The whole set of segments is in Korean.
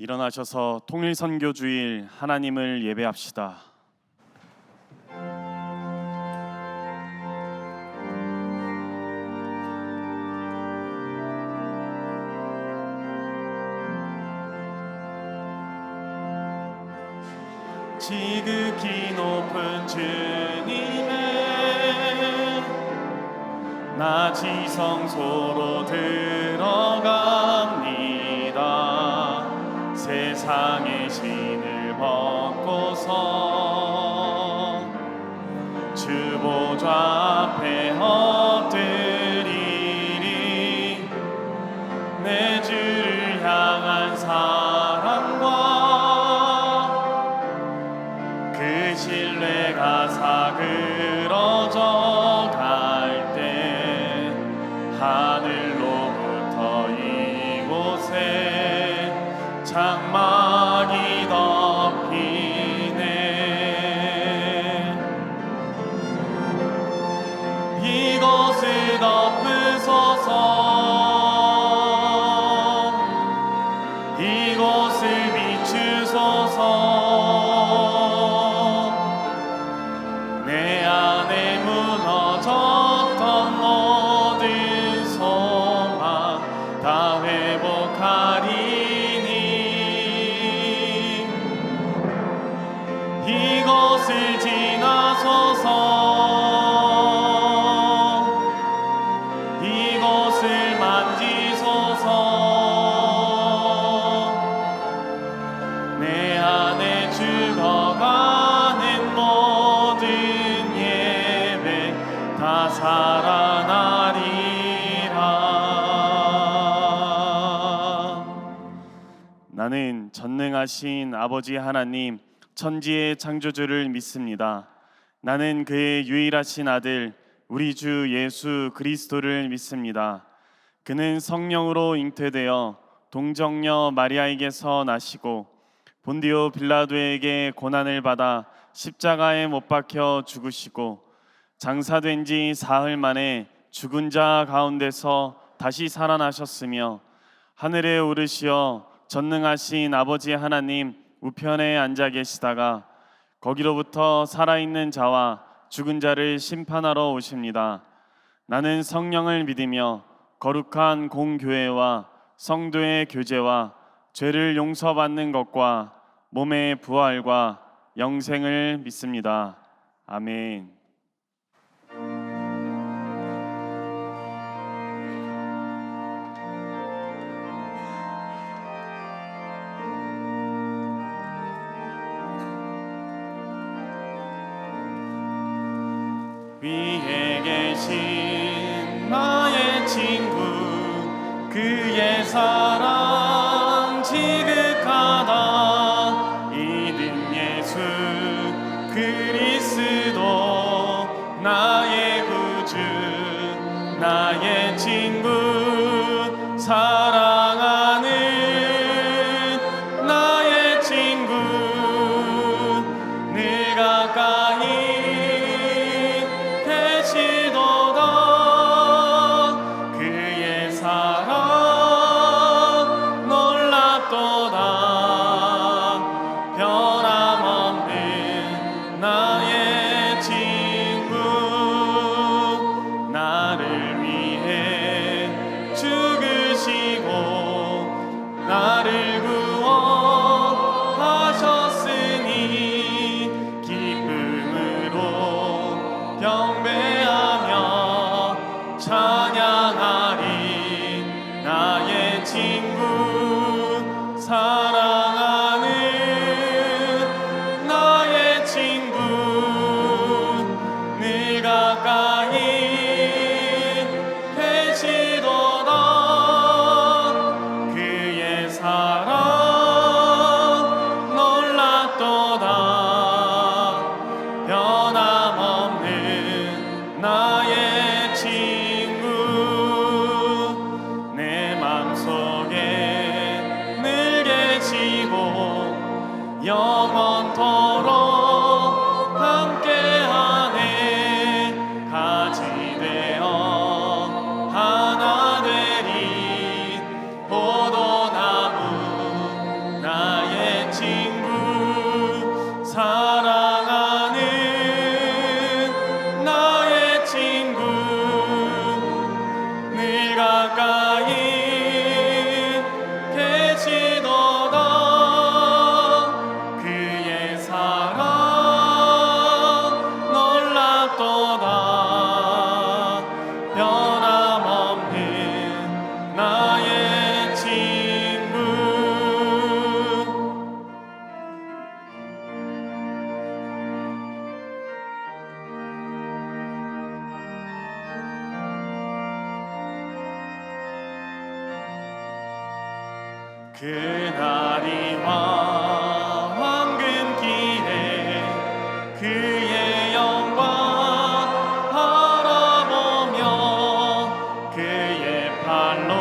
일어나셔서 통일선교주일 하나님을 예배합시다. 지극히 높은 주님의 낮이 성소로 들어갑니다. 세상의 신을 벗고서 주 보좌 앞에 엎드리리. 내 주를 향한 사랑과 그 신뢰가 사그러져 갈 때 하늘로부터 이곳에 장막이 덮이네. 이것을 덮으소서. 이것을 비추소서. 내 안에 무너졌던 모든 소망 다 회복하리니. 이것을 지나소서. 이것을 만지소서. 내 안에 죽어가는 모든 예배 다 살아나리라. 나는 전능하신 아버지 하나님, 천지의 창조주를 믿습니다. 나는 그의 유일하신 아들 우리 주 예수 그리스도를 믿습니다. 그는 성령으로 잉태되어 동정녀 마리아에게서 나시고 본디오 빌라도에게 고난을 받아 십자가에 못 박혀 죽으시고 장사된 지 사흘 만에 죽은 자 가운데서 다시 살아나셨으며 하늘에 오르시어 전능하신 아버지 하나님 우편에 앉아 계시다가 거기로부터 살아있는 자와 죽은 자를 심판하러 오십니다. 나는 성령을 믿으며 거룩한 공교회와 성도의 교제와 죄를 용서받는 것과 몸의 부활과 영생을 믿습니다. 아멘. 위에 계신 나의 친구, 그의 사랑 지극하다. 이름 예수 그리스도 나의 구주, 나의 친구, 사랑하는 나의 친구, 늘 가까이 나를 구원하셨으니 기쁨으로 경배하며 찬양하리. 나의 친구, 사랑하는 나의 친구, 늘 가까이 계시도다. 사랑 놀랍도다. 변함없는 나의 친구, 내 맘속에 늘 계시고 영원토록 함께하네. 가지 되어 하나 되리. 포도나무 그날이와 황금길에 그의 영광 바라보며 그의 팔로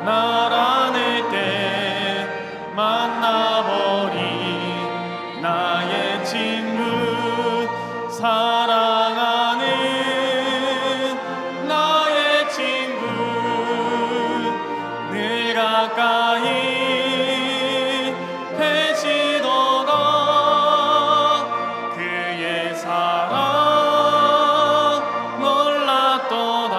날 안을 때 만나보리. 나의 친구 사랑하는 나의 친구 늘 가까이 계시도다. 그의 사랑 놀랐도다.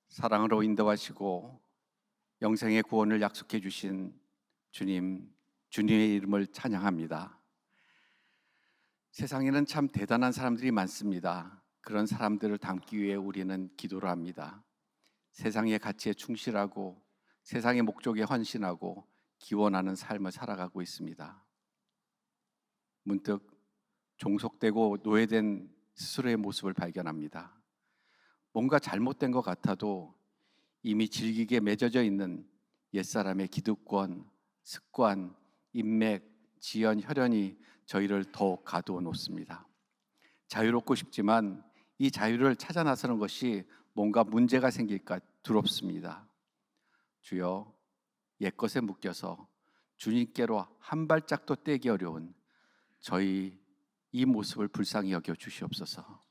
사랑으로 인도하시고 영생의 구원을 약속해 주신 주님, 주님의 이름을 찬양합니다. 세상에는 참 대단한 사람들이 많습니다. 그런 사람들을 닮기 위해 우리는 기도를 합니다. 세상의 가치에 충실하고 세상의 목적에 헌신하고 기원하는 삶을 살아가고 있습니다. 문득 종속되고 노예된 스스로의 모습을 발견합니다. 뭔가 잘못된 것 같아도 이미 질기게 맺어져 있는 옛사람의 기득권, 습관, 인맥, 지연, 혈연이 저희를 더욱 가두어 놓습니다. 자유롭고 싶지만 이 자유를 찾아 나서는 것이 뭔가 문제가 생길까 두렵습니다. 주여, 옛것에 묶여서 주님께로 한 발짝도 떼기 어려운 저희 이 모습을 불쌍히 여겨 주시옵소서.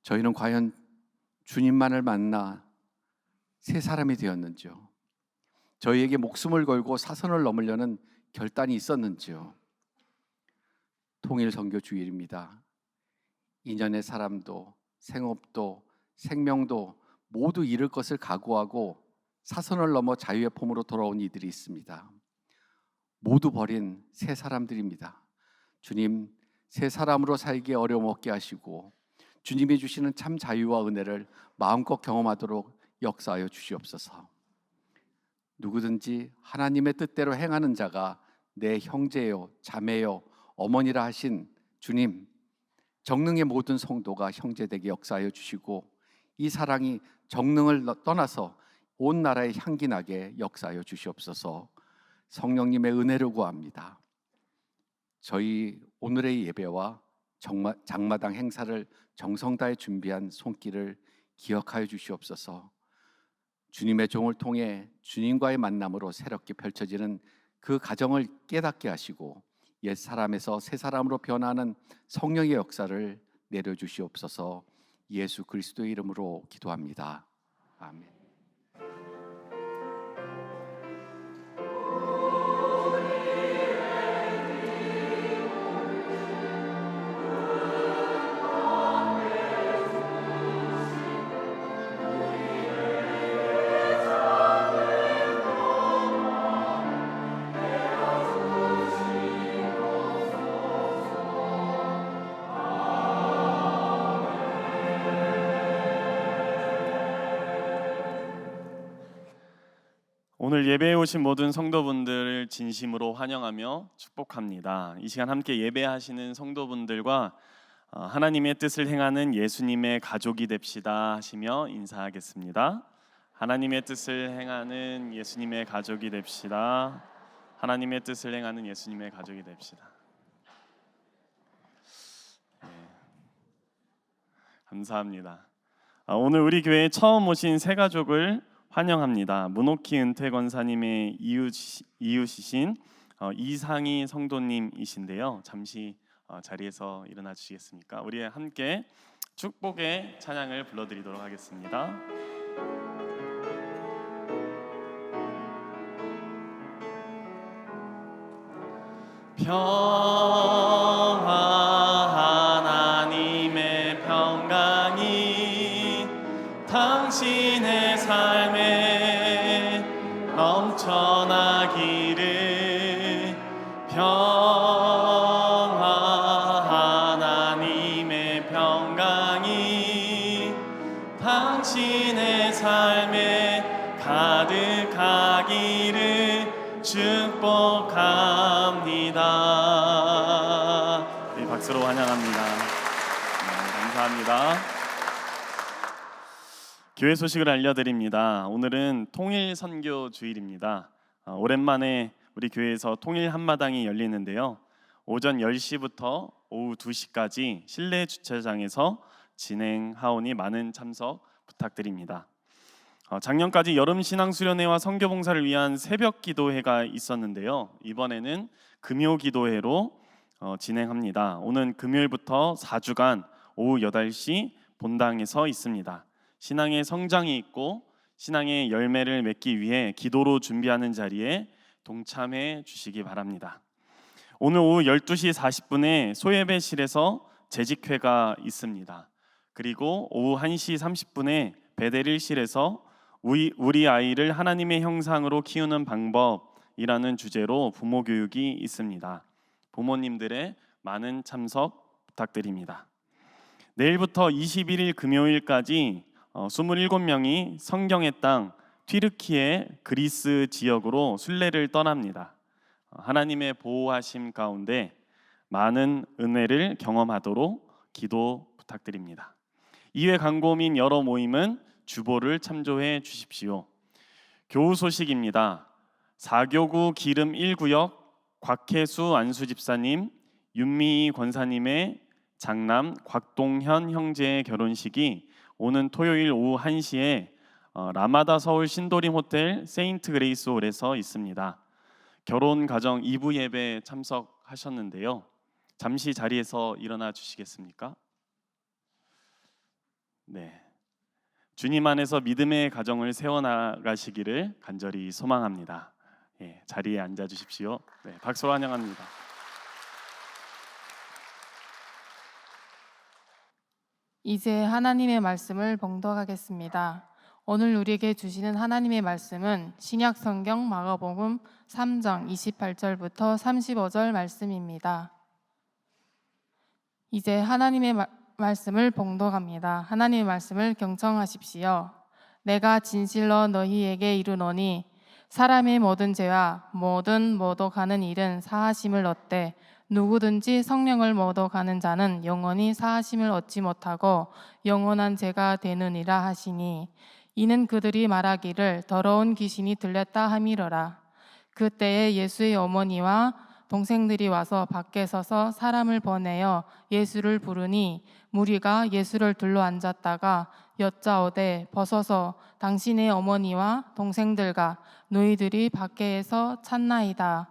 저희는 과연 주님만을 만나 새 사람이 되었는지요? 저희에게 목숨을 걸고 사선을 넘으려는 결단이 있었는지요? 통일 선교 주일입니다. 인연의 사람도 생업도 생명도 모두 잃을 것을 각오하고 사선을 넘어 자유의 폼으로 돌아온 이들이 있습니다. 모두 버린 새 사람들입니다. 주님, 새 사람으로 살기 어려움 없게 하시고 주님이 주시는 참 자유와 은혜를 마음껏 경험하도록 역사하여 주시옵소서. 누구든지 하나님의 뜻대로 행하는 자가 내 형제요, 자매요, 어머니라 하신 주님, 정릉의 모든 성도가 형제되게 역사하여 주시고 이 사랑이 정릉을 떠나서 온 나라에 향기 나게 역사하여 주시옵소서. 성령님의 은혜를 구합니다. 저희 오늘의 예배와 장마당 행사를 정성 다해 준비한 손길을 기억하여 주시옵소서. 주님의 종을 통해 주님과의 만남으로 새롭게 펼쳐지는 그 가정을 깨닫게 하시고 옛 사람에서 새 사람으로 변하는 성령의 역사를 내려주시옵소서. 예수 그리스도의 이름으로 기도합니다. 아멘. 오늘 예배에 오신 모든 성도분들을 진심으로 환영하며 축복합니다. 이 시간 함께 예배하시는 성도분들과 하나님의 뜻을 행하는 예수님의 가족이 됩시다 하시며 인사하겠습니다. 하나님의 뜻을 행하는 예수님의 가족이 됩시다. 하나님의 뜻을 행하는 예수님의 가족이 됩시다. 감사합니다. 오늘 우리 교회에 처음 오신 새 가족을 환영합니다. 문옥희 은퇴 권사님의 이웃이신 이상희 성도님이신데요. 잠시 자리에서 일어나 주시겠습니까? 우리 함께 축복의 찬양을 불러드리도록 하겠습니다. 평화 하나님의 평강이 당신의 삶에 넘쳐나기를. 평화 하나님의 평강이 당신의 삶에 가득하기를 주 환영합니다. 네, 박수로 환영합니다. 네, 감사합니다. 교회 소식을 알려드립니다. 오늘은 통일 선교 주일입니다. 오랜만에 우리 교회에서 통일 한마당이 열리는데요. 오전 10시부터 오후 2시까지 실내 주차장에서 진행하오니 많은 참석 부탁드립니다. 작년까지 여름 신앙 수련회와 선교 봉사를 위한 새벽 기도회가 있었는데요. 이번에는 금요 기도회로 진행합니다. 오는 금요일부터 4주간 오후 8시 본당에서 있습니다. 신앙의 성장이 있고 신앙의 열매를 맺기 위해 기도로 준비하는 자리에 동참해 주시기 바랍니다. 오늘 오후 12시 40분에 소예배실에서 재직회가 있습니다. 그리고 오후 1시 30분에 베델일실에서 우리 아이를 하나님의 형상으로 키우는 방법이라는 주제로 부모 교육이 있습니다. 부모님들의 많은 참석 부탁드립니다. 내일부터 21일 금요일까지 27명이 성경의 땅 튀르키예 그리스 지역으로 순례를 떠납니다. 하나님의 보호하심 가운데 많은 은혜를 경험하도록 기도 부탁드립니다. 이외 광고 및 여러 모임은 주보를 참조해 주십시오. 교우 소식입니다. 4교구 기름 1구역 곽혜수 안수집사님, 윤미희 권사님의 장남 곽동현 형제의 결혼식이 오는 토요일 오후 1시에 라마다 서울 신도림 호텔 세인트 그레이스 홀에서 있습니다. 결혼 가정 2부 예배 참석하셨는데요. 잠시 자리에서 일어나 주시겠습니까? 네. 주님 안에서 믿음의 가정을 세워나가시기를 간절히 소망합니다. 예, 자리에 앉아 주십시오. 네, 박수로 환영합니다. 이제 하나님의 말씀을 봉독하겠습니다. 오늘 우리에게 주시는 하나님의 말씀은 신약 성경 마가복음 3장 28절부터 35절 말씀입니다. 이제 하나님의 말씀을 봉독합니다. 하나님의 말씀을 경청하십시오. 내가 진실로 너희에게 이르노니 사람의 모든 죄와 모든 모독하는 일은 사하심을 얻되 누구든지 성령을 모독하는 자는 영원히 사하심을 얻지 못하고 영원한 죄가 되느니라 하시니 이는 그들이 말하기를 더러운 귀신이 들렸다 함이러라. 그때에 예수의 어머니와 동생들이 와서 밖에 서서 사람을 보내어 예수를 부르니 무리가 예수를 둘러앉았다가 여짜오되 벗어서 당신의 어머니와 동생들과 너희들이 밖에서 찾나이다.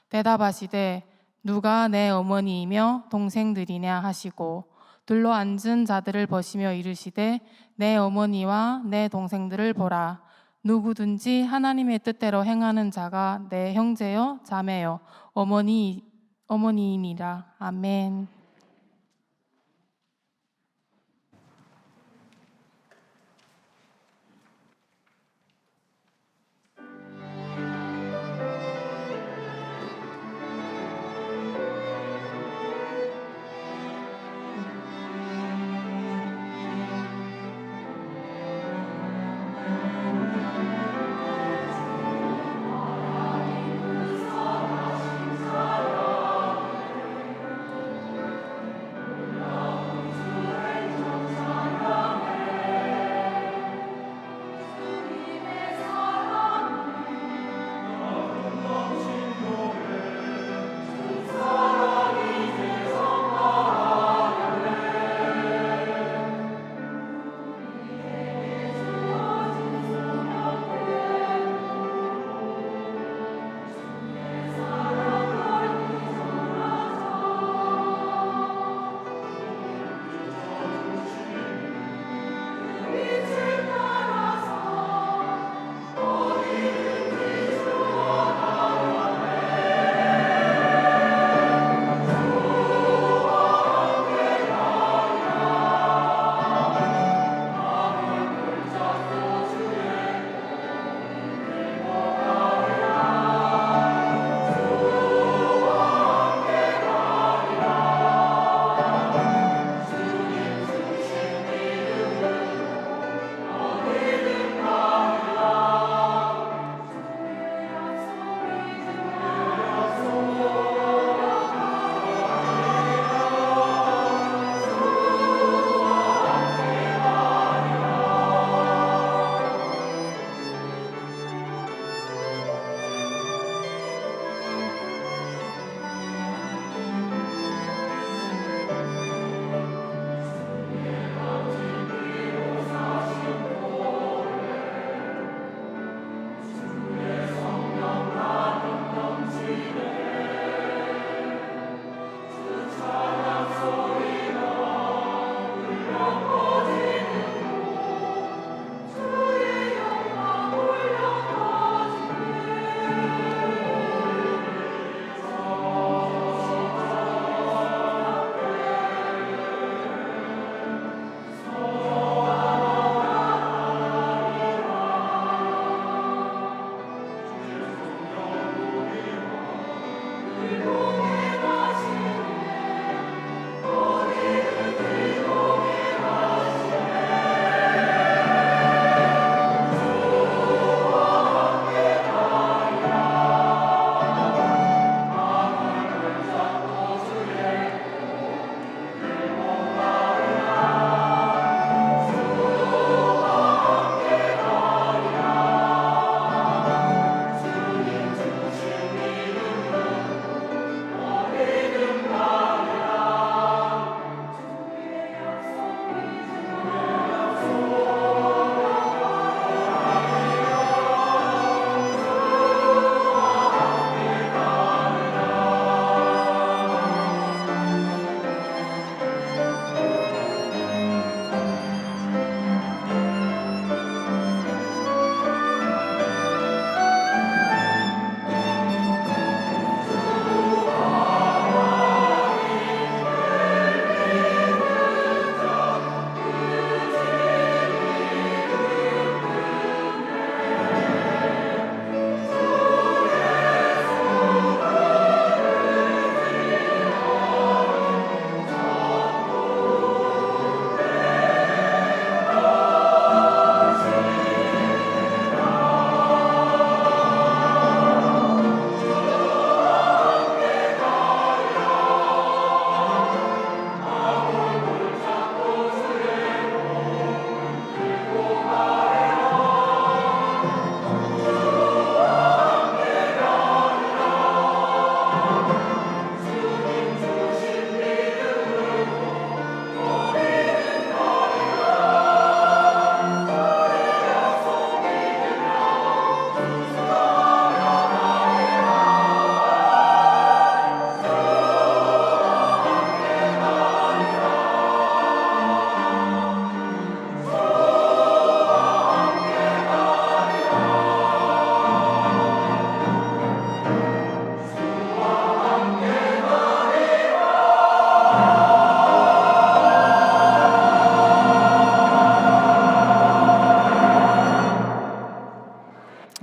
대답하시되 누가 내 어머니이며 동생들이냐 하시고 둘러앉은 자들을 보시며 이르시되 내 어머니와 내 동생들을 보라. 누구든지 하나님의 뜻대로 행하는 자가 내 형제요 자매요 어머니이니라. 아멘.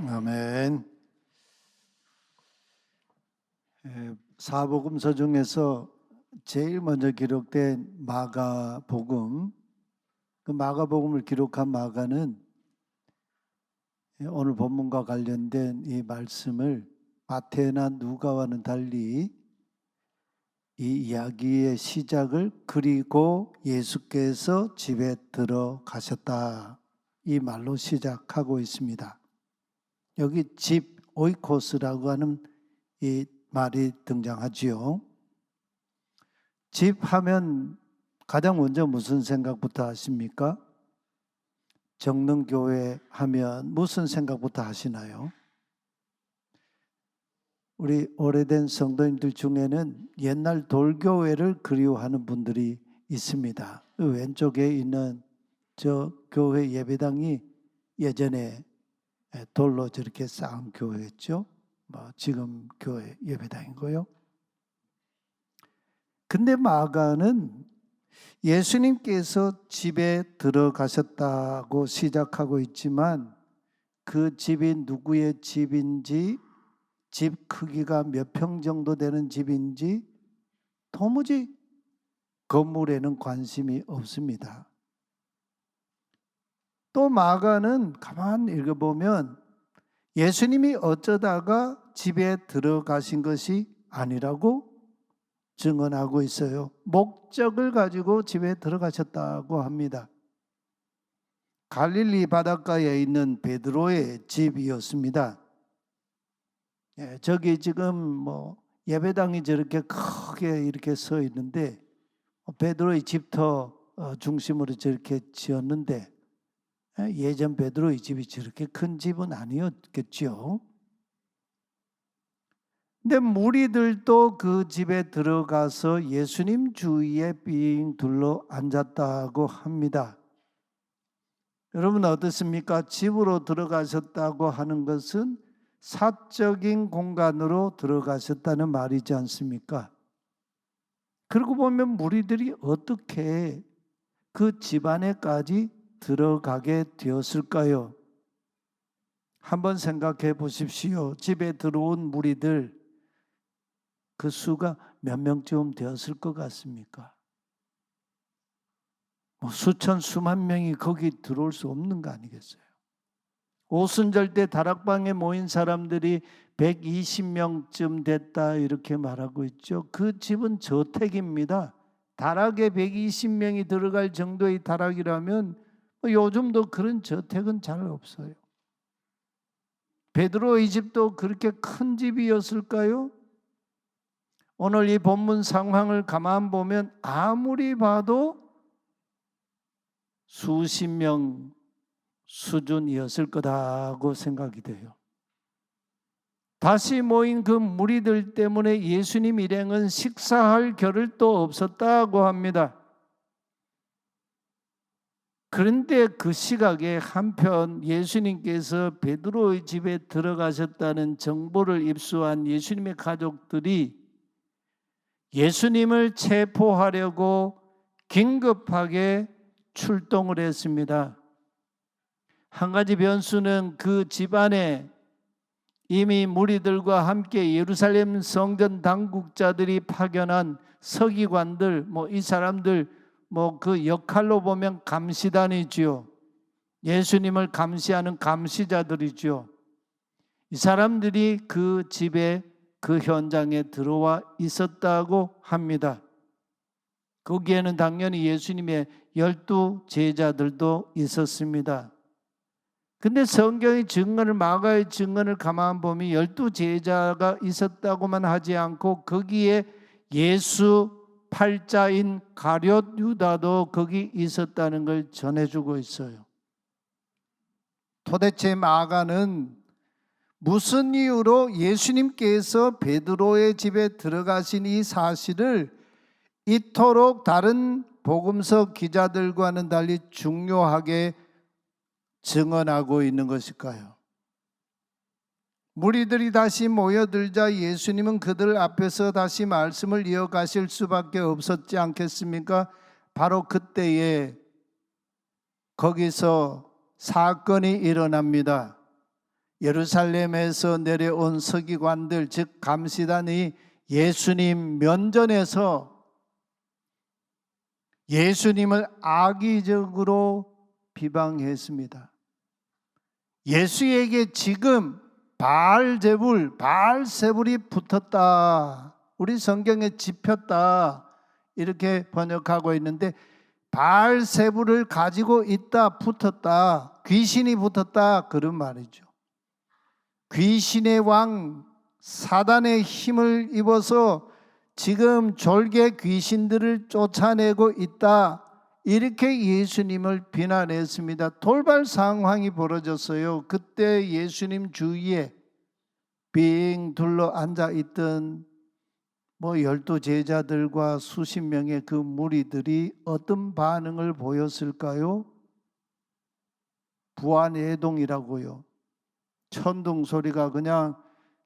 아멘. 사복음서 중에서 제일 먼저 기록된 마가복음, 그 마가복음을 기록한 마가는 오늘 본문과 관련된 이 말씀을 마태나 누가와는 달리 이 이야기의 시작을 그리고 예수께서 집에 들어가셨다, 이 말로 시작하고 있습니다. 여기 집, 오이코스라고 하는 이 말이 등장하지요. 집 하면 가장 먼저 무슨 생각부터 하십니까? 정릉교회 하면 무슨 생각부터 하시나요? 우리 오래된 성도님들 중에는 옛날 돌교회를 그리워하는 분들이 있습니다. 그 왼쪽에 있는 저 교회 예배당이 예전에 돌로 저렇게 쌓은 교회였죠. 지금 교회 예배당이고요. 근데 마가는 예수님께서 집에 들어가셨다고 시작하고 있지만 그 집이 누구의 집인지, 집 크기가 몇 평 정도 되는 집인지 도무지 건물에는 관심이 없습니다. 또 마가는 가만 읽어보면 예수님이 어쩌다가 집에 들어가신 것이 아니라고 증언하고 있어요. 목적을 가지고 집에 들어가셨다고 합니다. 갈릴리 바닷가에 있는 베드로의 집이었습니다. 저기 지금 예배당이 저렇게 크게 이렇게 서 있는데 베드로의 집터 중심으로 저렇게 지었는데 예전 베드로의 집이 저렇게 큰 집은 아니었겠죠. 근데 무리들도 그 집에 들어가서 예수님 주위에 빙 둘러 앉았다고 합니다. 여러분 어떻습니까? 집으로 들어가셨다고 하는 것은 사적인 공간으로 들어가셨다는 말이지 않습니까? 그러고 보면 무리들이 어떻게 그 집 안에까지 들어가게 되었을까요? 한번 생각해 보십시오. 집에 들어온 무리들, 그 수가 몇 명쯤 되었을 것 같습니까? 뭐 수천 수만 명이 거기 들어올 수 없는 거 아니겠어요? 오순절 때 다락방에 모인 사람들이 120명쯤 됐다 이렇게 말하고 있죠. 그 집은 저택입니다. 다락에 120명이 들어갈 정도의 다락이라면 요즘도 그런 저택은 잘 없어요. 베드로의 집도 그렇게 큰 집이었을까요? 오늘 이 본문 상황을 가만 보면 아무리 봐도 수십 명 수준이었을 거다고 생각이 돼요. 다시 모인 그 무리들 때문에 예수님 일행은 식사할 겨를도 없었다고 합니다. 그런데 그 시각에 한편 예수님께서 베드로의 집에 들어가셨다는 정보를 입수한 예수님의 가족들이 예수님을 체포하려고 긴급하게 출동을 했습니다. 한 가지 변수는 그 집안에 이미 무리들과 함께 예루살렘 성전 당국자들이 파견한 서기관들, 이 사람들 그 역할로 보면 감시단이지요. 예수님을 감시하는 감시자들이지요. 이 사람들이 그 집에 그 현장에 들어와 있었다고 합니다. 거기에는 당연히 예수님의 12 제자들도 있었습니다. 근데 성경의 증언을 마가의 증언을 가만 보면 12 제자가 있었다고만 하지 않고 거기에 예수 팔자인 가룟 유다도 거기 있었다는 걸 전해주고 있어요. 도대체 마가는 무슨 이유로 예수님께서 베드로의 집에 들어가신 이 사실을 이토록 다른 복음서 기자들과는 달리 중요하게 증언하고 있는 것일까요? 무리들이 다시 모여들자 예수님은 그들 앞에서 다시 말씀을 이어가실 수밖에 없었지 않겠습니까? 바로 그때에 거기서 사건이 일어납니다. 예루살렘에서 내려온 서기관들, 즉 감시단이 예수님 면전에서 예수님을 악의적으로 비방했습니다. 예수에게 지금 바알세불이 붙었다. 우리 성경에 집혔다. 이렇게 번역하고 있는데 바알세불을 가지고 있다, 붙었다. 귀신이 붙었다. 그런 말이죠. 귀신의 왕 사단의 힘을 입어서 지금 졸개 귀신들을 쫓아내고 있다. 이렇게 예수님을 비난했습니다. 돌발 상황이 벌어졌어요. 그때 예수님 주위에 빙 둘러 앉아 있던 12 제자들과 수십 명의 그 무리들이 어떤 반응을 보였을까요? 부안해동이라고요. 천둥 소리가 그냥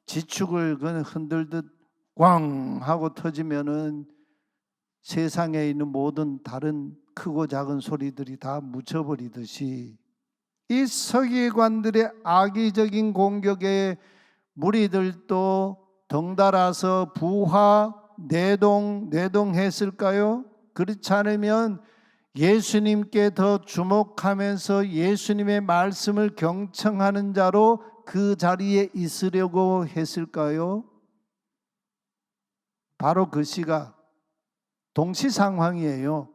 지축을 그냥 흔들듯 꽝 하고 터지면은 세상에 있는 모든 다른 크고 작은 소리들이 다 묻혀버리듯이 이 서기관들의 악의적인 공격에 무리들도 덩달아서 내동했을까요? 그렇지 않으면 예수님께 더 주목하면서 예수님의 말씀을 경청하는 자로 그 자리에 있으려고 했을까요? 바로 그 시각 동시 상황이에요.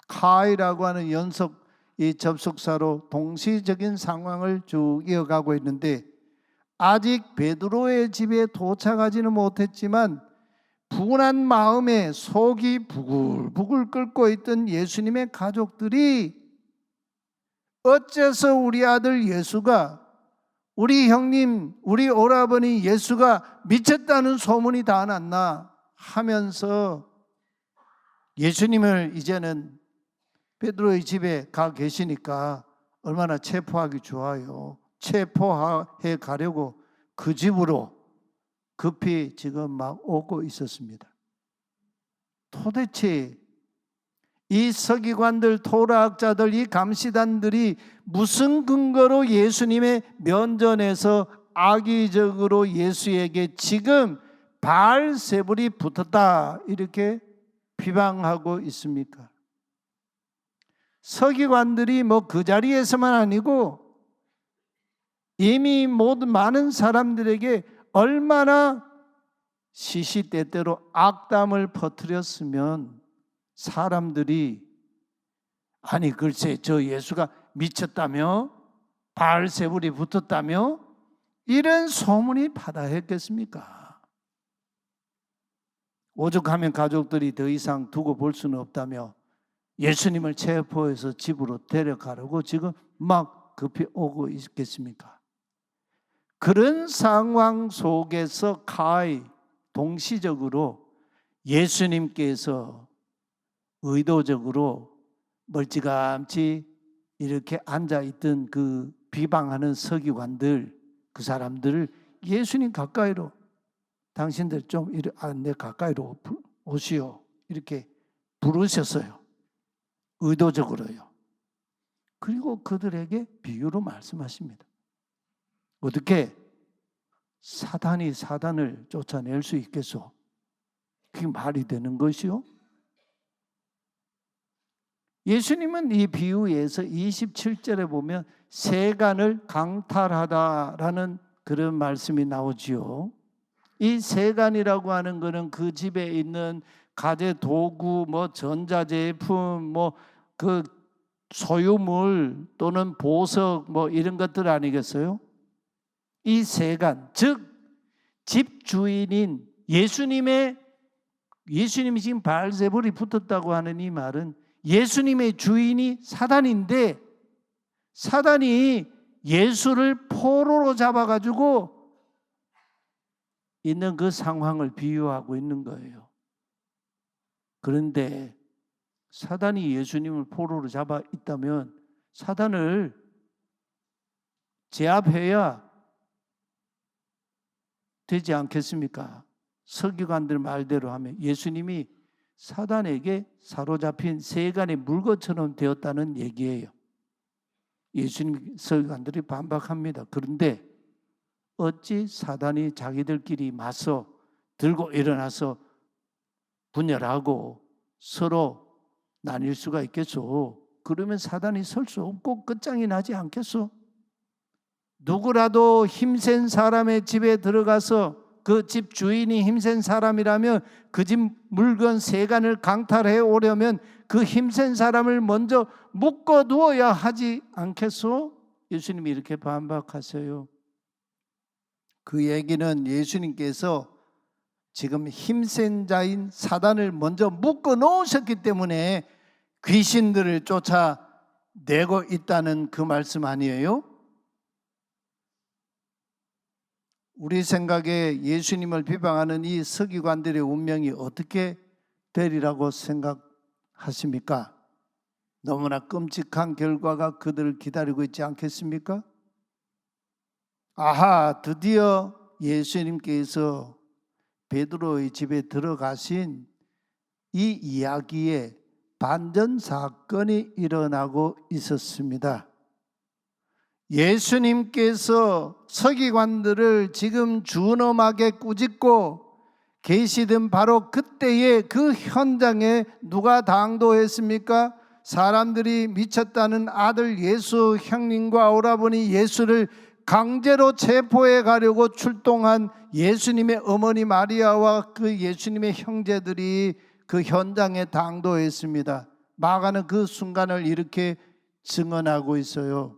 카이라고 하는 연속 이 접속사로 동시적인 상황을 쭉 이어가고 있는데 아직 베드로의 집에 도착하지는 못했지만 분한 마음에 속이 부글부글 끓고 있던 예수님의 가족들이 어째서 우리 아들 예수가, 우리 형님, 우리 오라버니 예수가 미쳤다는 소문이 다 났나 하면서 예수님을 이제는 베드로의 집에 가 계시니까 얼마나 체포하기 좋아요. 체포해 가려고 그 집으로 급히 지금 막 오고 있었습니다. 도대체 이 서기관들, 토라학자들, 이 감시단들이 무슨 근거로 예수님의 면전에서 악의적으로 예수에게 지금 바알세불이 붙었다 이렇게 비방하고 있습니까? 서기관들이 뭐 그 자리에서만 아니고 이미 모든 많은 사람들에게 얼마나 시시때때로 악담을 퍼뜨렸으면 사람들이 아니 글쎄 저 예수가 미쳤다며 바알세불이 붙었다며 이런 소문이 파다했겠습니까? 오죽하면 가족들이 더 이상 두고 볼 수는 없다며 예수님을 체포해서 집으로 데려가려고 지금 막 급히 오고 있겠습니까? 그런 상황 속에서 가히 동시적으로 예수님께서 의도적으로 멀찌감치 이렇게 앉아있던 그 비방하는 서기관들, 그 사람들을 예수님 가까이로 당신들 좀 내 가까이로 오시오 이렇게 부르셨어요. 의도적으로요. 그리고 그들에게 비유로 말씀하십니다. 어떻게 사단이 사단을 쫓아낼 수 있겠소? 그게 말이 되는 것이요? 예수님은 이 비유에서 27절에 보면 세간을 강탈하다라는 그런 말씀이 나오지요. 이 세간이라고 하는 것은 그 집에 있는 가재 도구, 뭐 전자제품, 뭐 그 소유물 또는 보석 뭐 이런 것들 아니겠어요? 이 세간, 즉 집 주인인 예수님이 지금 바알세불이 붙었다고 하는 이 말은 예수님의 주인이 사단인데 사단이 예수를 포로로 잡아가지고 있는 그 상황을 비유하고 있는 거예요. 그런데 사단이 예수님을 포로로 잡아 있다면 사단을 제압해야 되지 않겠습니까? 서기관들 말대로 하면 예수님이 사단에게 사로잡힌 세간의 물건처럼 되었다는 얘기예요. 예수님 서기관들이 반박합니다. 그런데 어찌 사단이 자기들끼리 맞서 들고 일어나서 분열하고 서로 나뉠 수가 있겠소? 그러면 사단이 설 수 없고 끝장이 나지 않겠소? 누구라도 힘센 사람의 집에 들어가서 그 집 주인이 힘센 사람이라면 그 집 물건 세간을 강탈해 오려면 그 힘센 사람을 먼저 묶어두어야 하지 않겠소? 예수님이 이렇게 반박하세요. 그 얘기는 예수님께서 지금 힘센 자인 사단을 먼저 묶어 놓으셨기 때문에 귀신들을 쫓아내고 있다는 그 말씀 아니에요? 우리 생각에 예수님을 비방하는 이 서기관들의 운명이 어떻게 되리라고 생각하십니까? 너무나 끔찍한 결과가 그들을 기다리고 있지 않겠습니까? 아하, 드디어 예수님께서 베드로의 집에 들어가신 이 이야기에 반전 사건이 일어나고 있었습니다. 예수님께서 서기관들을 지금 준엄하게 꾸짖고 계시던 바로 그때의 그 현장에 누가 당도했습니까? 사람들이 미쳤다는 아들 예수 형님과 오라버니 예수를 강제로 체포해 가려고 출동한 예수님의 어머니 마리아와 그 예수님의 형제들이 그 현장에 당도했습니다. 마가는 그 순간을 이렇게 증언하고 있어요.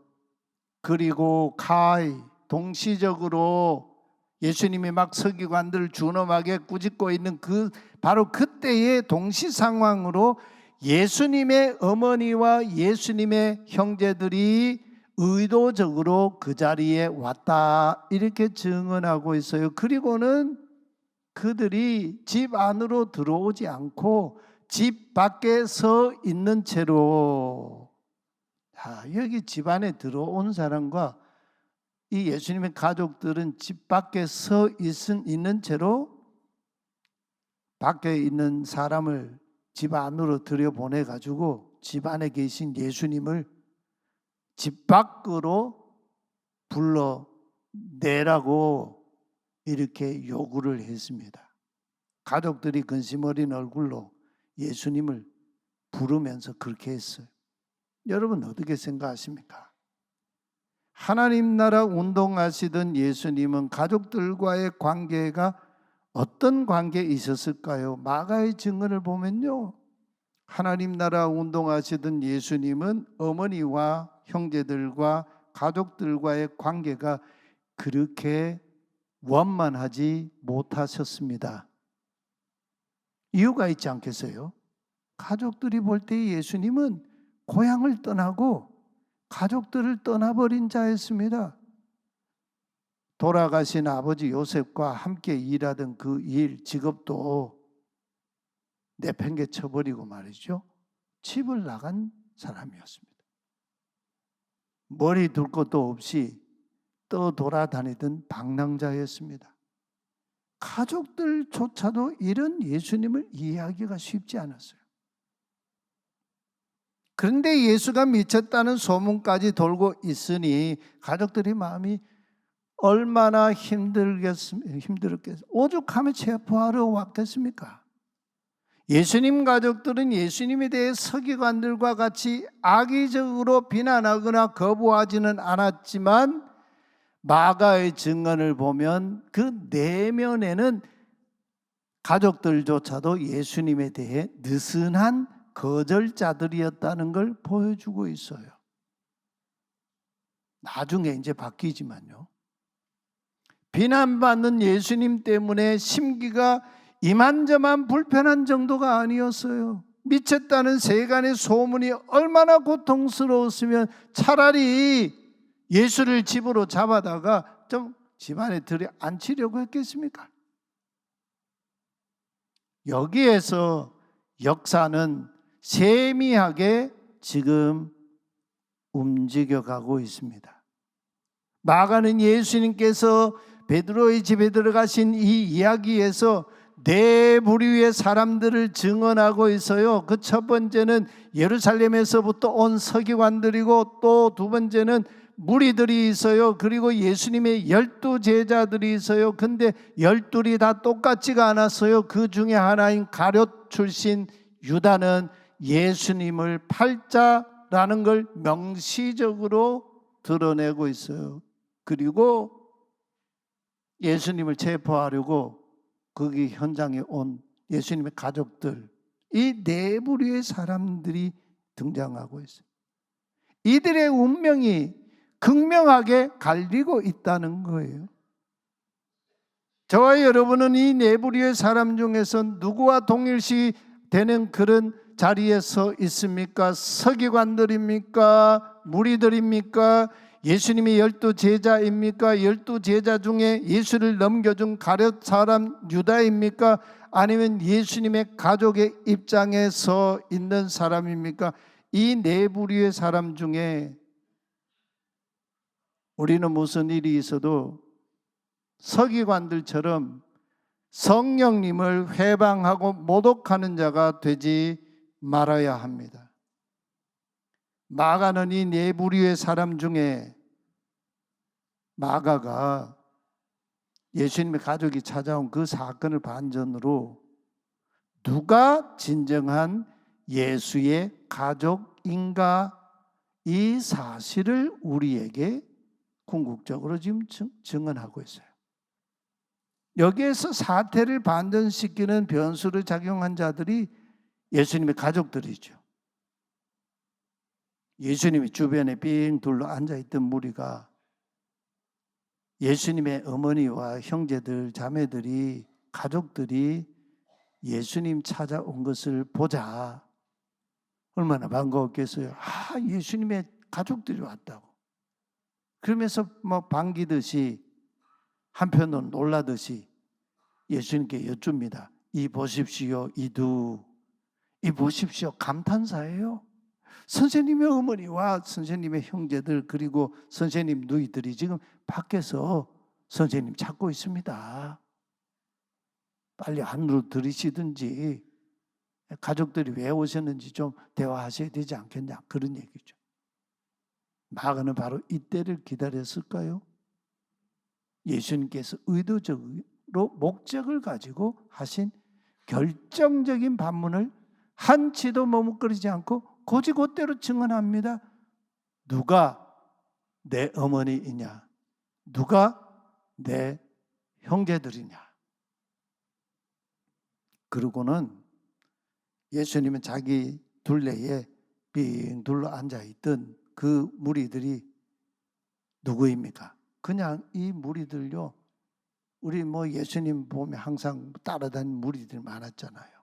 그리고 가히 동시적으로 예수님이 막 서기관들을 준엄하게 꾸짖고 있는 그 바로 그때의 동시 상황으로 예수님의 어머니와 예수님의 형제들이 의도적으로 그 자리에 왔다 이렇게 증언하고 있어요. 그리고는 그들이 집 안으로 들어오지 않고 집 밖에 서 있는 채로 여기 집 안에 들어온 사람과 이 예수님의 가족들은 집 밖에 서 있는 채로 밖에 있는 사람을 집 안으로 들여보내가지고 집 안에 계신 예수님을 집 밖으로 불러내라고 이렇게 요구를 했습니다. 가족들이 근심 어린 얼굴로 예수님을 부르면서 그렇게 했어요. 여러분 어떻게 생각하십니까? 하나님 나라 운동하시던 예수님은 가족들과의 관계가 어떤 관계에 있었을까요? 마가의 증언을 보면요, 하나님 나라 운동하시던 예수님은 어머니와 형제들과 가족들과의 관계가 그렇게 원만하지 못하셨습니다. 이유가 있지 않겠어요? 가족들이 볼 때 예수님은 고향을 떠나고 가족들을 떠나버린 자였습니다. 돌아가신 아버지 요셉과 함께 일하던 그 일, 직업도 내팽개쳐버리고 말이죠, 집을 나간 사람이었습니다. 머리 둘 것도 없이 떠돌아다니던 방랑자였습니다. 가족들조차도 이런 예수님을 이해하기가 쉽지 않았어요. 그런데 예수가 미쳤다는 소문까지 돌고 있으니 가족들의 마음이 얼마나 힘들었겠어요. 오죽하면 체포하러 왔겠습니까? 예수님 가족들은 예수님에 대해 서기관들과 같이 악의적으로 비난하거나 거부하지는 않았지만 마가의 증언을 보면 그 내면에는 가족들조차도 예수님에 대해 느슨한 거절자들이었다는 걸 보여주고 있어요. 나중에 이제 바뀌지만요, 비난받는 예수님 때문에 심기가 이만저만 불편한 정도가 아니었어요. 미쳤다는 세간의 소문이 얼마나 고통스러웠으면 차라리 예수를 집으로 잡아다가 좀 집안에 들여앉히려고 했겠습니까? 여기에서 역사는 세미하게 지금 움직여가고 있습니다. 마가는 예수님께서 베드로의 집에 들어가신 이 이야기에서 네 부류의 사람들을 증언하고 있어요. 그 첫 번째는 예루살렘에서부터 온 서기관들이고, 또 두 번째는 무리들이 있어요. 그리고 예수님의 12 제자들이 있어요. 근데 12이 다 똑같지가 않았어요. 그 중에 하나인 가룟 출신 유다는 예수님을 팔자라는 걸 명시적으로 드러내고 있어요. 그리고 예수님을 체포하려고 거기 현장에 온 예수님의 가족들, 이 네 부류의 사람들이 등장하고 있어요. 이들의 운명이 극명하게 갈리고 있다는 거예요. 저와 여러분은 이 네 부류의 사람 중에서 누구와 동일시 되는 그런 자리에 서 있습니까? 서기관들입니까? 무리들입니까? 예수님이 12 제자입니까? 12 제자 중에 예수를 넘겨준 가룟 사람 유다입니까? 아니면 예수님의 가족의 입장에 서 있는 사람입니까? 이 네 부류의 사람 중에 우리는 무슨 일이 있어도 서기관들처럼 성령님을 회방하고 모독하는 자가 되지 말아야 합니다. 마가는 이 네 부류의 사람 중에 마가가 예수님의 가족이 찾아온 그 사건을 반전으로 누가 진정한 예수의 가족인가, 이 사실을 우리에게 궁극적으로 지금 증언하고 있어요. 여기에서 사태를 반전시키는 변수를 작용한 자들이 예수님의 가족들이죠. 예수님이 주변에 빙 둘러 앉아있던 무리가 예수님의 어머니와 형제들, 자매들이, 가족들이 예수님 찾아온 것을 보자 얼마나 반가웠겠어요. 아, 예수님의 가족들이 왔다고. 그러면서 뭐 반기듯이, 한편으로 놀라듯이 예수님께 여쭙니다. 이 보십시오, 이 보십시오, 감탄사예요. 선생님의 어머니와 선생님의 형제들, 그리고 선생님 누이들이 지금 밖에서 선생님 찾고 있습니다. 빨리 안으로 들이시든지 가족들이 왜 오셨는지 좀 대화하셔야 되지 않겠냐, 그런 얘기죠. 마가는 바로 이때를 기다렸을까요? 예수님께서 의도적으로 목적을 가지고 하신 결정적인 반문을 한치도 머뭇거리지 않고 곧이곧대로 증언합니다. 누가 내 어머니이냐? 누가 내 형제들이냐? 그러고는 예수님은 자기 둘레에 빙 둘러 앉아있던 그 무리들이 누구입니까? 그냥 이 무리들요, 우리 예수님 보면 항상 따라다니는 무리들이 많았잖아요.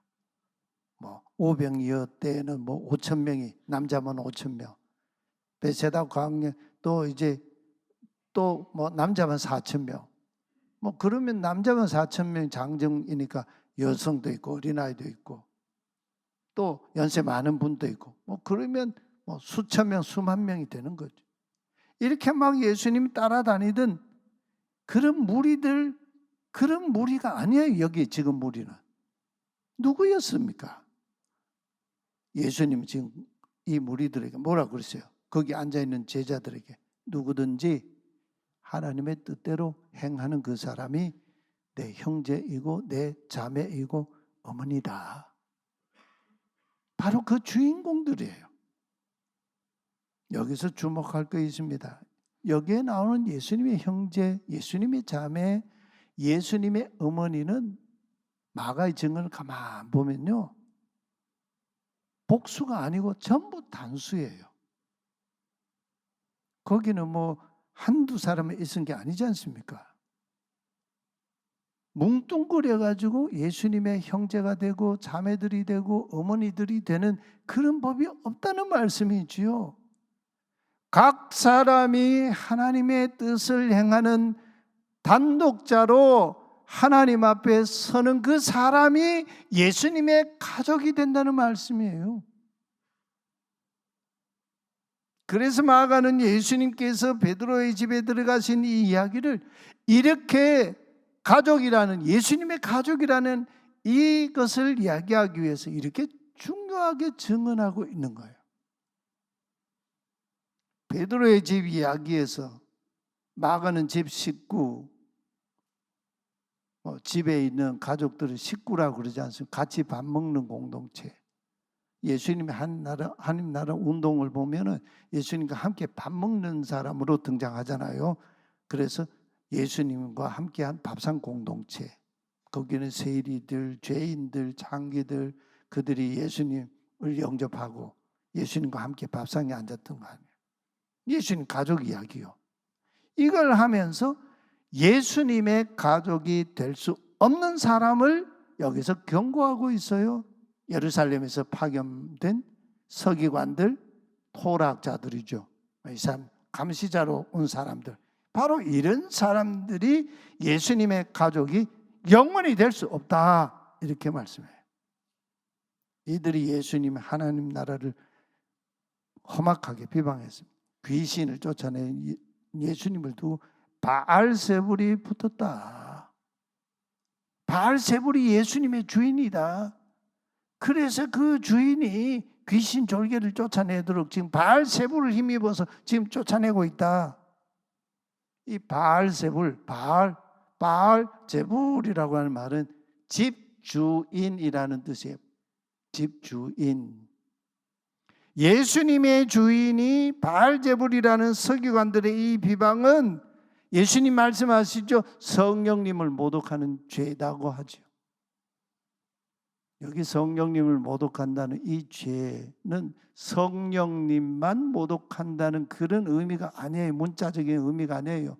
500여 때에는 5천 명이, 남자만 5천 명. 베세다 광야 또 이제 또 남자만 4천 명. 그러면 남자만 4천 명 장정이니까 여성도 있고 어린아이도 있고 또 연세 많은 분도 있고 그러면 수천 명, 수만 명이 되는 거죠. 이렇게 막 예수님이 따라다니던 그런 무리들, 그런 무리가 아니에요. 여기 지금 무리는 누구였습니까? 예수님은 지금 이 무리들에게 뭐라 그랬어요? 거기 앉아있는 제자들에게 누구든지 하나님의 뜻대로 행하는 그 사람이 내 형제이고 내 자매이고 어머니다. 바로 그 주인공들이에요. 여기서 주목할 거 있습니다. 여기에 나오는 예수님의 형제, 예수님의 자매, 예수님의 어머니는 마가의 증언을 가만 보면요, 복수가 아니고 전부 단수예요. 거기는 한두 사람이 있은 게 아니지 않습니까? 뭉뚱그려가지고 예수님의 형제가 되고 자매들이 되고 어머니들이 되는 그런 법이 없다는 말씀이지요. 각 사람이 하나님의 뜻을 행하는 단독자로 하나님 앞에 서는 그 사람이 예수님의 가족이 된다는 말씀이에요. 그래서 마가는 예수님께서 베드로의 집에 들어가신 이 이야기를 이렇게 가족이라는, 예수님의 가족이라는 이것을 이야기하기 위해서 이렇게 중요하게 증언하고 있는 거예요. 베드로의 집 이야기에서 마가는 집 식구, 집에 있는 가족들을 식구라고 그러지 않습니까? 같이 밥 먹는 공동체. 예수님의 하나님 나라 운동을 보면은 예수님과 함께 밥 먹는 사람으로 등장하잖아요. 그래서 예수님과 함께한 밥상 공동체. 거기는 세리들, 죄인들, 장기들, 그들이 예수님을 영접하고 예수님과 함께 밥상에 앉았던 거 아니에요. 예수님 가족 이야기요. 이걸 하면서 예수님의 가족이 될 수 없는 사람을 여기서 경고하고 있어요. 예루살렘에서 파견된 서기관들, 토락자들이죠. 이 사람 감시자로 온 사람들. 바로 이런 사람들이 예수님의 가족이 영원히 될 수 없다, 이렇게 말씀해요. 이들이 예수님 하나님 나라를 험악하게 비방했습니다. 귀신을 쫓아내 예수님을 두고 바알세불이 붙었다. 바알세불이 예수님의 주인이다. 그래서 그 주인이 귀신 졸개를 쫓아내도록 지금 바알세불을 힘입어서 지금 쫓아내고 있다. 이 바알세불, 바알제불이라고 하는 말은 집주인이라는 뜻이에요. 집주인. 예수님의 주인이 바알제불이라는 서기관들의 이 비방은 예수님 말씀하시죠. 성령님을 모독하는 죄다고 하죠. 여기 성령님을 모독한다는 이 죄는 성령님만 모독한다는 그런 의미가 아니에요. 문자적인 의미가 아니에요.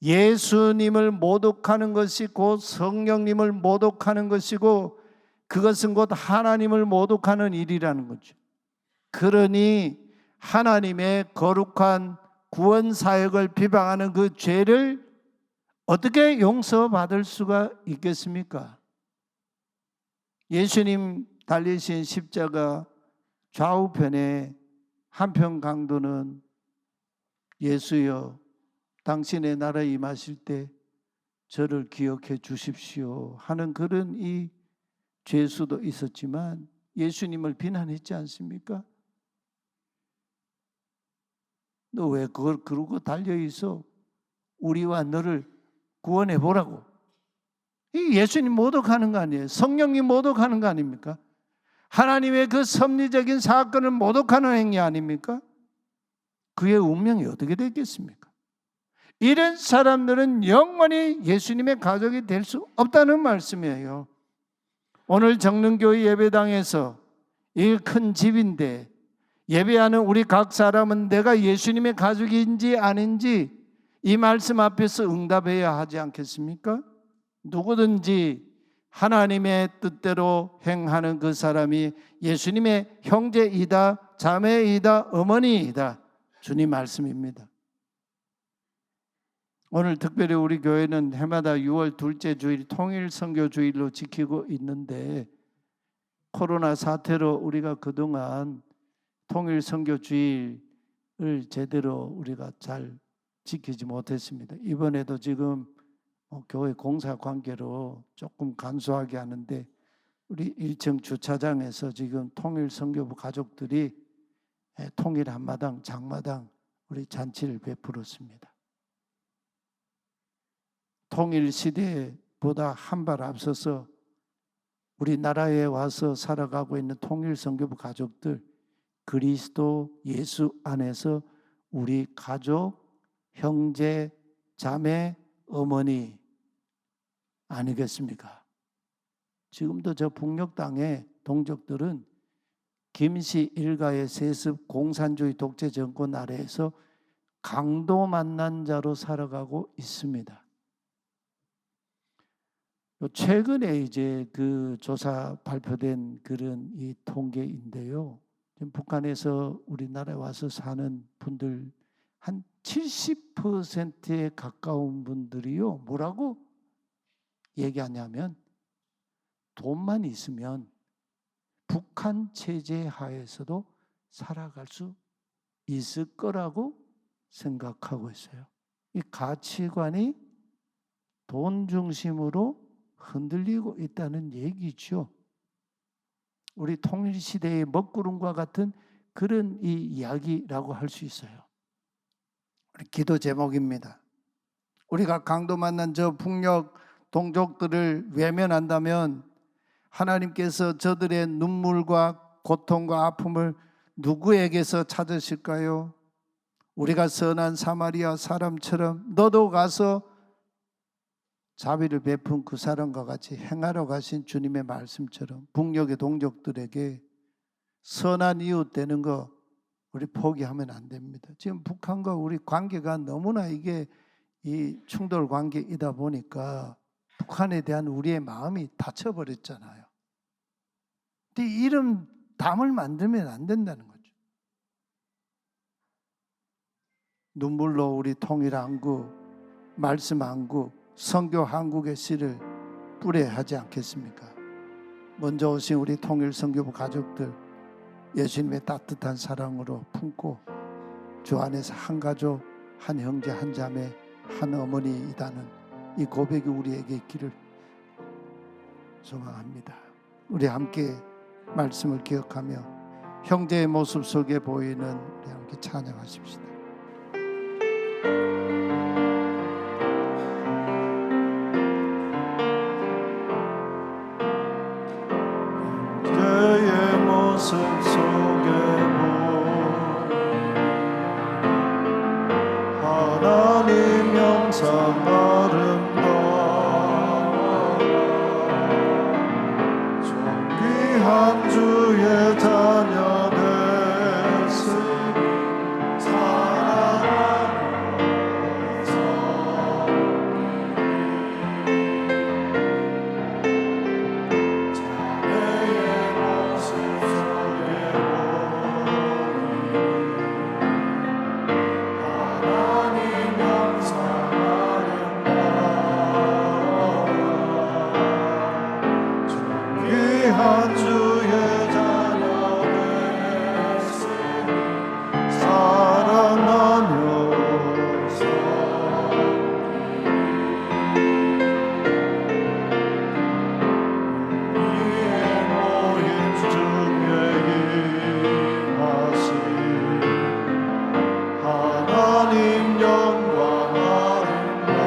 예수님을 모독하는 것이 곧 성령님을 모독하는 것이고 그것은 곧 하나님을 모독하는 일이라는 거죠. 그러니 하나님의 거룩한 구원 사역을 비방하는 그 죄를 어떻게 용서받을 수가 있겠습니까? 예수님 달리신 십자가 좌우편에 한편 강도는 예수여 당신의 나라에 임하실 때 저를 기억해 주십시오 하는 그런 이 죄수도 있었지만 예수님을 비난했지 않습니까? 너 왜 그걸 그러고 달려있어? 우리와 너를 구원해 보라고. 이 예수님 모독하는 거 아니에요? 성령님 모독하는 거 아닙니까? 하나님의 그 섭리적인 사건을 모독하는 행위 아닙니까? 그의 운명이 어떻게 되겠습니까? 이런 사람들은 영원히 예수님의 가족이 될 수 없다는 말씀이에요. 오늘 정릉교회 예배당에서 이 큰 집인데 예배하는 우리 각 사람은 내가 예수님의 가족인지 아닌지 이 말씀 앞에서 응답해야 하지 않겠습니까? 누구든지 하나님의 뜻대로 행하는 그 사람이 예수님의 형제이다, 자매이다, 어머니이다. 주님 말씀입니다. 오늘 특별히 우리 교회는 해마다 6월 둘째 주일 통일 선교 주일로 지키고 있는데 코로나 사태로 우리가 그동안 통일 선교 주일을 제대로 우리가 잘 지키지 못했습니다. 이번에도 지금 교회 공사 관계로 조금 간소하게 하는데 우리 1층 주차장에서 지금 통일 선교부 가족들이 통일 한마당, 장마당 우리 잔치를 베풀었습니다. 통일 시대보다 한 발 앞서서 우리나라에 와서 살아가고 있는 통일 선교부 가족들, 그리스도 예수 안에서 우리 가족, 형제, 자매, 어머니 아니겠습니까? 지금도 저 북녘 땅의 동족들은 김씨 일가의 세습 공산주의 독재 정권 아래에서 강도 만난 자로 살아가고 있습니다. 최근에 이제 그 조사 발표된 그런 이 통계인데요. 지금 북한에서 우리나라에 와서 사는 분들 한 70%에 가까운 분들이요. 뭐라고 얘기하냐면 돈만 있으면 북한 체제 하에서도 살아갈 수 있을 거라고 생각하고 있어요. 이 가치관이 돈 중심으로 흔들리고 있다는 얘기죠. 우리 통일시대의 먹구름과 같은 그런 이 이야기라고 할 수 있어요. 우리 기도 제목입니다. 우리가 강도 만난 저 북녘 동족들을 외면한다면 하나님께서 저들의 눈물과 고통과 아픔을 누구에게서 찾으실까요? 우리가 선한 사마리아 사람처럼 너도 가서 자비를 베푼 그 사람과 같이 행하러 가신 주님의 말씀처럼 북녘의 동족들에게 선한 이웃 되는 거 우리 포기하면 안 됩니다. 지금 북한과 우리 관계가 너무나 이게 이 충돌 관계이다 보니까 북한에 대한 우리의 마음이 닫혀버렸잖아요. 근데 이런 담을 만들면 안 된다는 거죠. 눈물로 우리 통일 한국, 말씀 한국, 선교 한국의 씨를 뿌려야 하지 않겠습니까? 먼저 오신 우리 통일 선교부 가족들 예수님의 따뜻한 사랑으로 품고 주 안에서 한 가족, 한 형제, 한 자매, 한 어머니이다는 이 고백이 우리에게 있기를 소망합니다. 우리 함께 말씀을 기억하며 형제의 모습 속에 보이는 우리 함께 찬양하십시다. 모습 속에 하나님 영상 아름다워 존귀한 주의 자녀 됐으니 한 주의 자녀 됐으니 사랑하면서 우리의 모임 중에 임하신 하나님 영광 아름다워라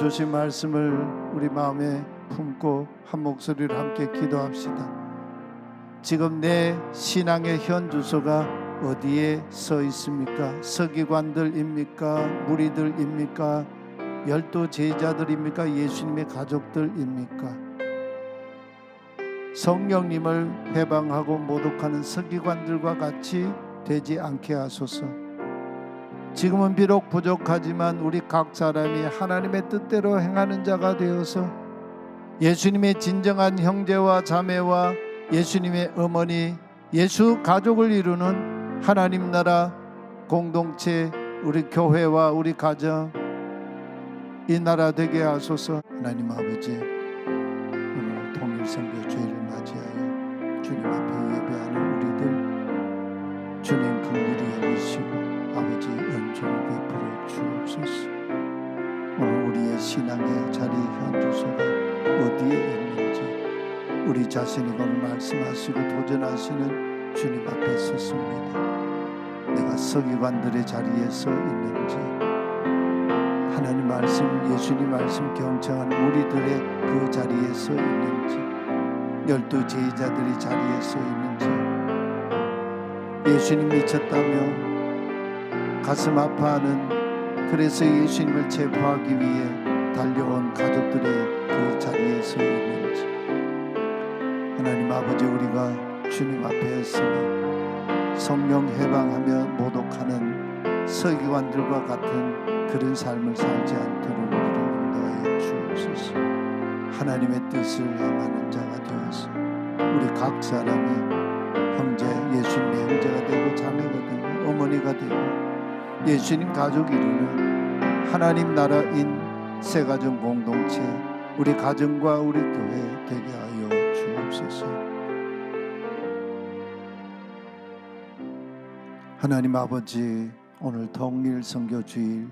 주신 말씀을 우리 마음에 품고 한 목소리로 함께 기도합시다. 지금 내 신앙의 현 주소가 어디에 서 있습니까? 서기관들입니까? 무리들입니까? 12 제자들입니까? 예수님의 가족들입니까? 성령님을 해방하고 모독하는 서기관들과 같이 되지 않게 하소서. 지금은 비록 부족하지만 우리 각 사람이 하나님의 뜻대로 행하는 자가 되어서 예수님의 진정한 형제와 자매와 예수님의 어머니, 예수 가족을 이루는 하나님 나라 공동체, 우리 교회와 우리 가정, 이 나라 되게 하소서. 하나님 아버지, 오늘 통일선교 주일을 맞이하여 주님 앞에 예배하는 우리들 주님 긍휼히 여기시고 아버지 은총을 베풀어 주옵소서. 오늘 우리의 신앙의 자리 현 주소가 어디에 있는지 우리 자신이 오늘 말씀하시고 도전하시는 주님 앞에 섰습니다. 내가 서기관들의 자리에 서 있는지, 하나님 말씀, 예수님 말씀 경청하는 우리들의 그 자리에 서 있는지, 12 제자들의 자리에 서 있는지, 예수님 미쳤다며 가슴 아파하는, 그래서 예수님을 체포하기 위해 달려온 가족들의 그 자리에 서 있는지, 하나님 아버지, 우리가 주님 앞에 있으며 성령 해방하며 모독하는 서기관들과 같은 그런 삶을 살지 않도록 우리를 인도하여 주옵소서. 하나님의 뜻을 행하는 자가 되어서 우리 각 사람이 형제, 예수님의 형제가 되고 자매가 되고 어머니가 되고 예수님 가족 이루는 하나님 나라인 새가정 공동체, 우리 가정과 우리 교회 되게 하여 주옵소서. 하나님 아버지, 오늘 통일 선교 주일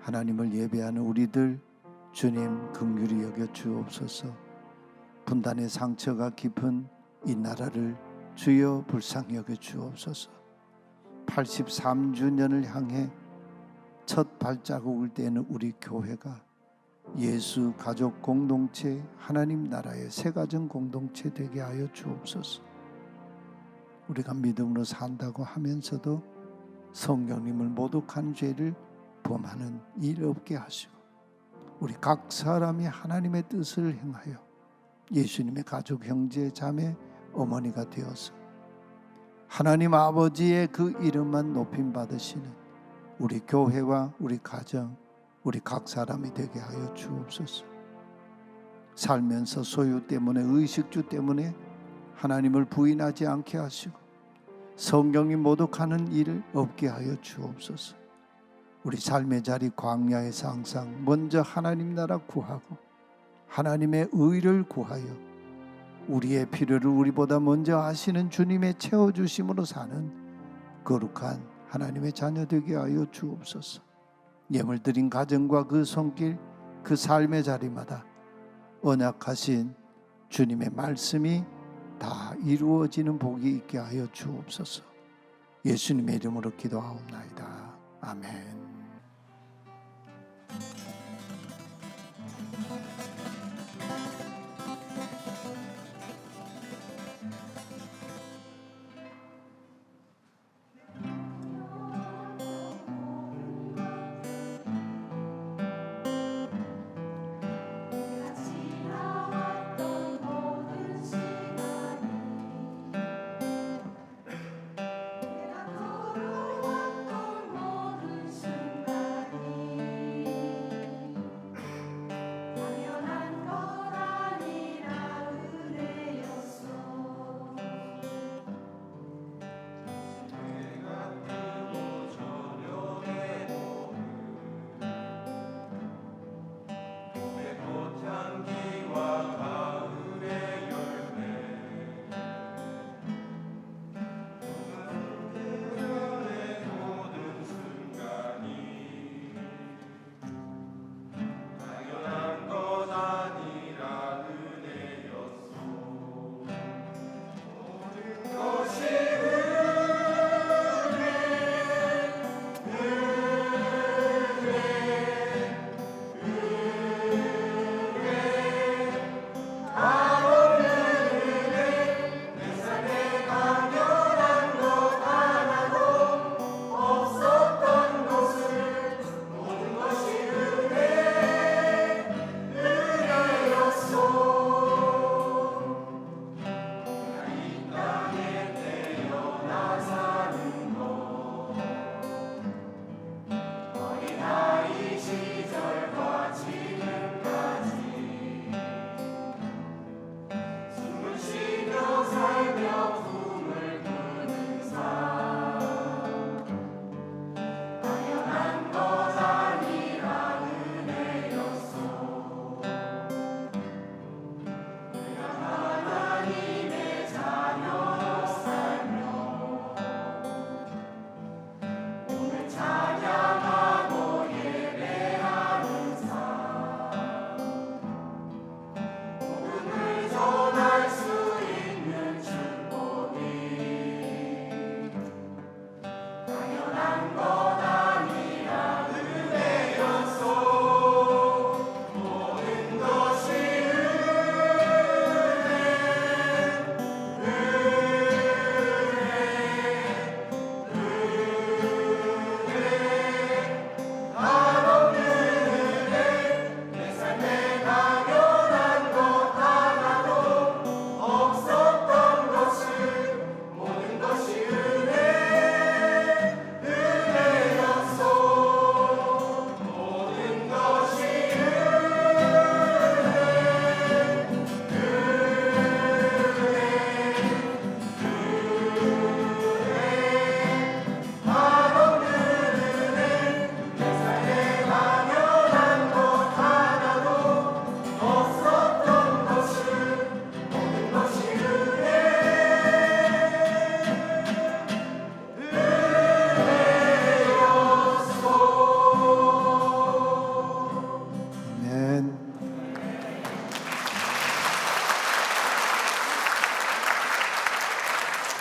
하나님을 예배하는 우리들 주님 긍휼히 여겨 주옵소서. 분단의 상처가 깊은 이 나라를 주여 불쌍히 여겨 주옵소서. 83주년을 향해 첫 발자국을 떼는 우리 교회가 예수 가족 공동체, 하나님 나라의 새가정 공동체 되게 하여 주옵소서. 우리가 믿음으로 산다고 하면서도 성령님을 모독한 죄를 범하는 일 없게 하시고 우리 각 사람이 하나님의 뜻을 행하여 예수님의 가족, 형제, 자매, 어머니가 되어서 하나님 아버지의 그 이름만 높임 받으시는 우리 교회와 우리 가정, 우리 각 사람이 되게 하여 주옵소서. 살면서 소유 때문에, 의식주 때문에 하나님을 부인하지 않게 하시고 성경이 모독하는 일을 없게 하여 주옵소서. 우리 삶의 자리 광야에서 항상 먼저 하나님 나라 구하고 하나님의 의를 구하여 우리의 필요를 우리보다 먼저 아시는 주님의 채워주심으로 사는 거룩한 하나님의 자녀 되게 하여 주옵소서. 예물 드린 가정과 그 손길, 그 삶의 자리마다 언약하신 주님의 말씀이 다 이루어지는 복이 있게 하여 주옵소서. 예수님의 이름으로 기도하옵나이다. 아멘.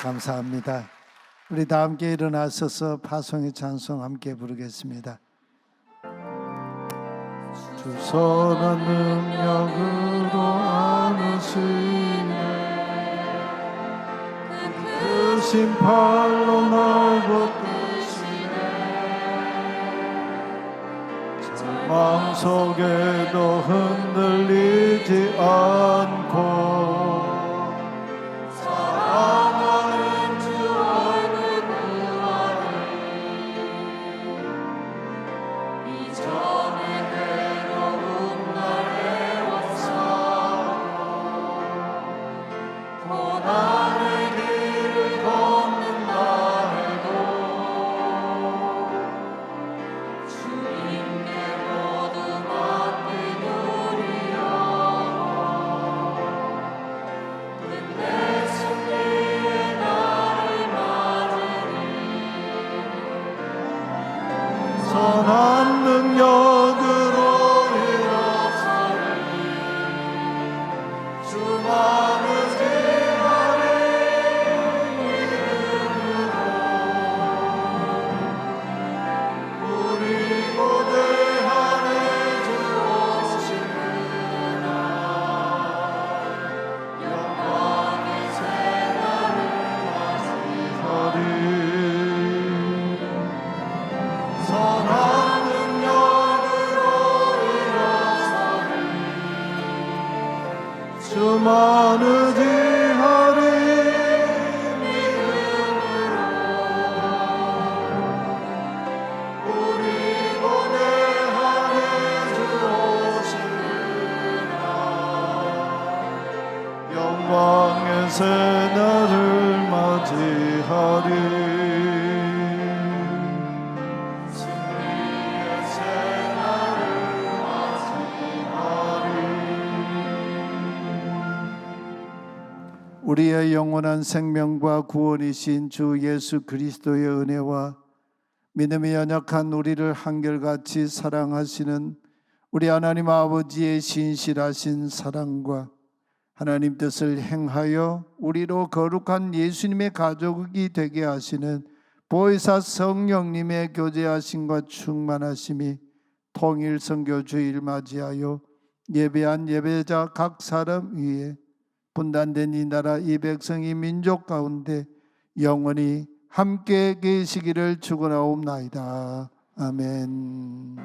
감사합니다. 우리 다 함께 일어나셔서 파송의 찬송 함께 부르겠습니다. 주 선한 능력으로 안으시네 그 심팔로 날 붙드시네 마음속에도 흔들리지 않고 사랑하는 주 얼굴 보아니 이전에 괴로운 날 애워싸고 고난의 길을 걷는다 해도 주님께 모두 맡기두리여 끝내 승리의 날을 맞으리 선한 능력으로 일어서리 주만을 지하리 믿음으로 우리 고대하네 주 오시는 날 영광의 새날을 맞이하리 선한 능력으로 일어서리 주만을 지하리 믿음으로 우리 고대하네 주 오시는 날 영광의 새날을 맞이하리 승리의 새날을 맞이하리 우리의 영원한 생명과 구원이신 주 예수 그리스도의 은혜와 믿음이 연약한 우리를 한결같이 사랑하시는 우리 하나님 아버지의 신실하신 사랑과 하나님 뜻을 행하여 우리로 거룩한 예수님의 가족이 되게 하시는 보혜사 성령님의 교제하심과 충만하심이 통일 선교 주일 맞이하여 예배한 예배자 각 사람 위에 분단된 이 나라 이 백성 이 민족 가운데 영원히 함께 계시기를 축원하옵나이다. 아멘.